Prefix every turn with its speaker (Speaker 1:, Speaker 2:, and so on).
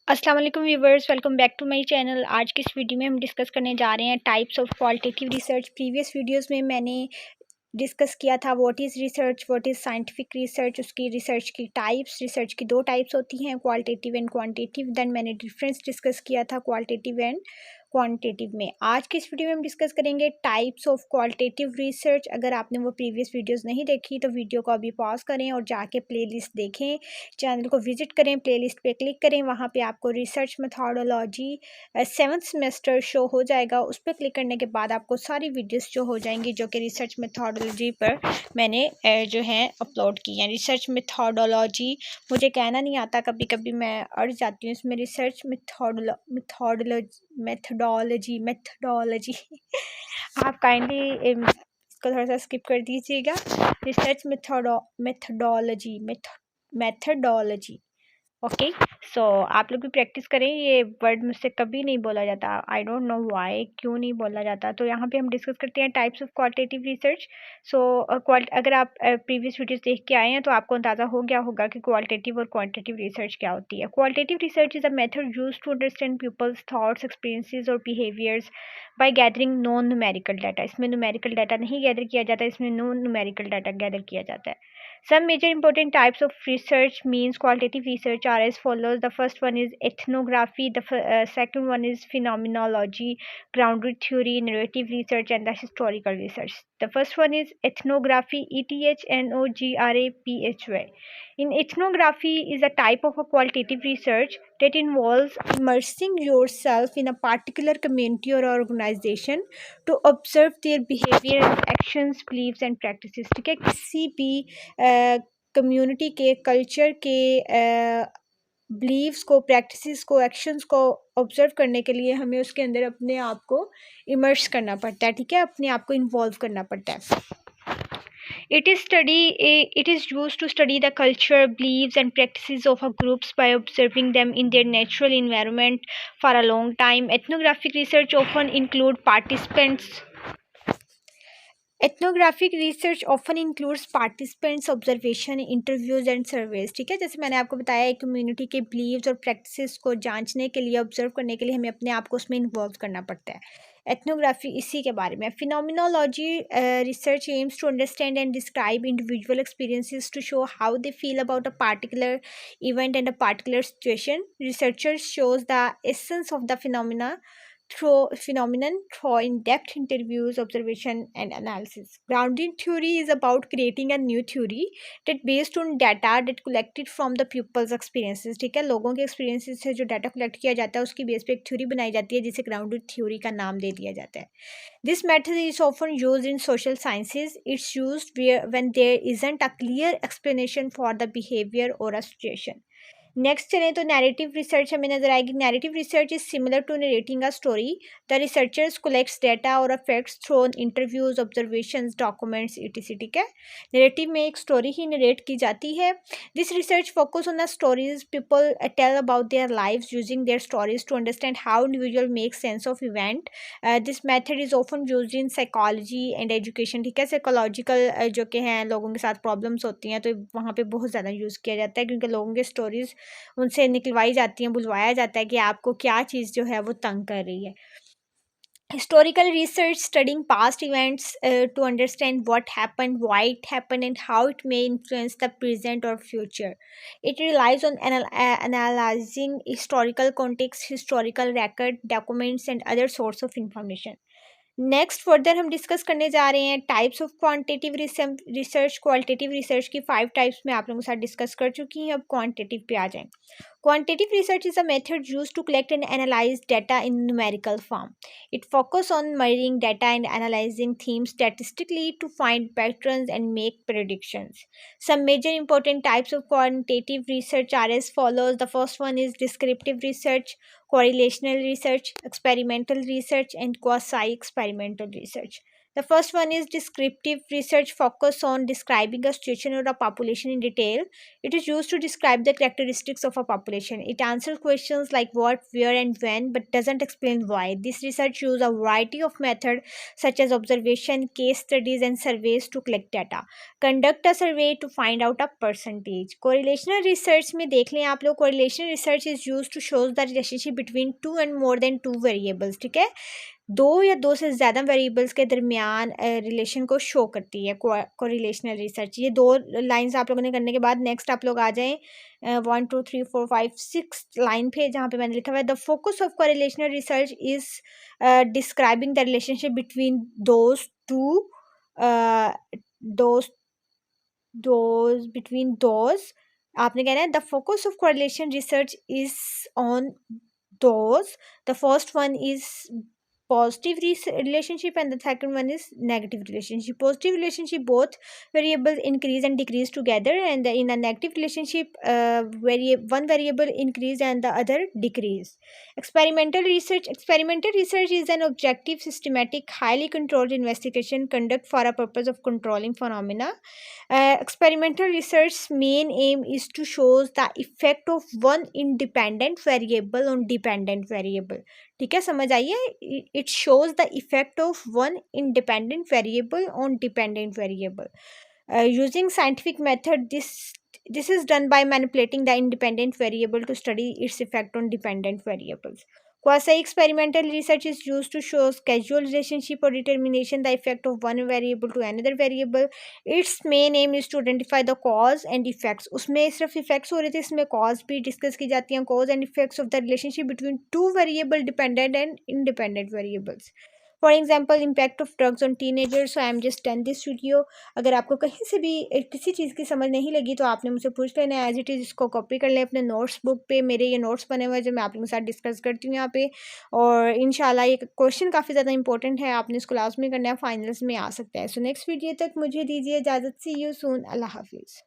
Speaker 1: अस्सलाम वालेकुम viewers, welcome back to my channel. आज की इस वीडियो में हम डिस्कस करने जा रहे हैं types of qualitative research. Previous videos में मैंने डिस्कस किया था what is research, what is scientific research, उसकी रिसर्च की टाइप्स। रिसर्च की दो टाइप्स होती हैं, क्वालिटेटिव एंड क्वांटिटेटिव। देन मैंने डिफरेंस डिस्कस किया था क्वालिटेटिव एंड क्वांटिटेटिव में। आज की इस वीडियो में हम डिस्कस करेंगे टाइप्स ऑफ क्वालिटेटिव रिसर्च। अगर आपने वो प्रीवियस वीडियोस नहीं देखी तो वीडियो को अभी पॉज करें और जाके प्लेलिस्ट देखें, चैनल को विजिट करें, प्लेलिस्ट पे क्लिक करें, वहाँ पे आपको research methodology 7th semester show हो जाएगा। उस पर क्लिक करने के बाद आपको सारी वीडियोस शो हो जाएंगी जो कि रिसर्च मेथोडोलॉजी पर मैंने जो है अपलोड की हैं। रिसर्च मेथोडोलॉजी मुझे कहना नहीं आता, कभी कभी मैं अड़ जाती हूँ इसमें। रिसर्च मेथोडोलॉजी आप काइंडली इसको थोड़ा सा स्किप कर दीजिएगा। Research methodology okay. सो आप लोग भी प्रैक्टिस करें, ये वर्ड मुझसे कभी नहीं बोला जाता। आई डोंट नो व्हाई, क्यों नहीं बोला जाता। तो यहाँ पे हम डिस्कस करते हैं टाइप्स ऑफ क्वालिटेटिव रिसर्च। सो अगर आप प्रीवियस वीडियोस देख के आए हैं तो आपको अंदाज़ा हो गया होगा कि क्वालिटेटिव और क्वांटिटेटिव रिसर्च क्या होती है। Qualitative research is a method use to understand people's thoughts, experiences और behaviours by gathering non numerical data. इसमें न्यूमेरिकल डाटा नहीं गैदर किया जाता, इसमें नॉन न्यूमेरिकल डाटा गैदर किया जाता है। Some major important types of research means qualitative research are as follows. The first one is ethnography, the second one is phenomenology, grounded theory, narrative research, and the historical research. The first one is ethnography, ethnography. In ethnography is a type of a qualitative research that involves immersing yourself in a particular community or organization to observe their behavior and actions, beliefs and practices. ठीक है, किसी भी community के culture के beliefs को, practices को, actions को observe करने के लिए हमें उसके अंदर अपने आप को इमर्स करना पड़ता है। ठीक है, अपने आप को इन्वॉल्व करना पड़ता है। It is used to study the culture, beliefs and practices of a groups by observing them in their natural environment for a long time. Ethnographic research often include participants ethnographic research often includes participants observation, interviews and surveys. ठीक है, जैसे मैंने आपको बताया एक community के beliefs और practices को जांचने के लिए, ऑब्जर्व करने के लिए हमें अपने आप को उसमें इन्वॉल्व करना पड़ता है। एथनोग्राफी इसी के बारे में। Phenomenology research aims to understand and describe individual experiences to show how they feel about a particular event and a particular situation. Researchers shows the essence of the phenomenon through in-depth interviews, observation and analysis. Grounding theory is about creating a new theory that based on data that collected from the pupils experiences। ठीक है, लोगों के experiences से जो data collect किया जाता है उसकी बेस पे एक थ्योरी बनाई जाती है जिसे ग्राउंडेड थ्योरी का नाम दे दिया जाता है। This method is often used in social sciences. It's used when there isn't a clear explanation for the behavior or a situation। Next चलें तो नैरेटिव रिसर्च हमें नजर आएगी। Narrative research is similar to narrating a story. The researchers collects data और facts through interviews, observations, documents etc। ठीक है, narrative में एक स्टोरी ही नरेट की जाती है। This research focus on the stories people tell about their lives using their stories to understand how individual make sense of event. This method is often used in psychology and education. ठीक है, psychological जो कि हैं लोगों के साथ problems होती हैं तो वहाँ पे बहुत ज़्यादा यूज़ किया जाता है, क्योंकि लोगों के स्टोरीज उनसे निकलवाई जाती हैं, बुलवाया जाता है कि आपको क्या चीज़ जो है वो तंग कर रही है। Historical research studying past events to understand what happened, why it happened, and how it may influence the present or future. It relies on analyzing historical context, historical record, documents, and other source of information. Next further हम discuss करने जा रहे हैं types of quantitative research. Qualitative research की 5 types में आप लोगों के साथ डिस्कस कर चुकी हैं, अब क्वांटिटेटिव पे आ जाएं। Quantitative research is a method used to collect and analyze data in numerical form. It focuses on measuring data and analyzing themes statistically to find patterns and make predictions. Some major important types of quantitative research are as follows. The first one is descriptive research, correlational research, experimental research, and quasi-experimental research. The first one is descriptive research, focus on describing a situation or a population in detail. It is used to describe the characteristics of a population. It answers questions like what, where, and when, but doesn't explain why. This research uses a variety of methods such as observation, case studies, and surveys to collect data. Conduct a survey to find out a percentage. Correlational research में देख लें आप लोग. Correlational research is used to show the relationship between two and more than two variables. ठीक है, दो या दो से ज़्यादा वेरिएबल्स के दरमियान रिलेशन को शो करती है कोरिलेशनल रिसर्च. ये दो लाइंस आप लोगों ने करने के बाद नेक्स्ट आप लोग आ जाएं 1 2 3 4 5 6 लाइन पे, जहाँ पे मैंने लिखा हुआ है the focus of correlational research is describing the relationship between those two those those between those. आपने कहना है the focus of correlation research is on those. The first one is positive relationship and the second one is negative relationship. Positive relationship, both variables increase and decrease together, and in a negative relationship one variable increase and the other decrease. Experimental research is an objective, systematic, highly controlled investigation conducted for a purpose of controlling phenomena. Experimental research's main aim is to show the effect of one independent variable on dependent variable. ठीक है, समझ आइए. It shows the effect of one independent variable on dependent variable. Using scientific method, this is done by manipulating the independent variable to study its effect on dependent variables. Quasi-experimental research is used to show causal relationship or determination the effect of one variable to another variable. Its main aim is to identify the cause and effects. उसमें सिर्फ effects हो रहे थे, इसमें cause भी discuss की जाती हैं. Cause and effects of the relationship between two variable dependent and independent variables. For example impact of drugs on teenagers. So I am just done this video. अगर आपको कहीं से भी किसी चीज़ की समझ नहीं लगी तो आपने मुझसे पूछ लेना है. एज इट इज़ इसको कॉपी कर लें अपने नोट्स बुक पे. मेरे ये नोट्स बने हुए हैं जो मैं आप लोगों के साथ डिस्कस करती हूँ यहाँ पे. और इंशाल्लाह ये क्वेश्चन काफ़ी ज़्यादा इंपॉर्टेंट है, आपने इसको लाजमी करना है, फाइनल्स में आ सकता है. सो नेक्स्ट वीडियो तक मुझे दीजिए इजाज़त. सी यू सून. अल्लाह हाफिज़.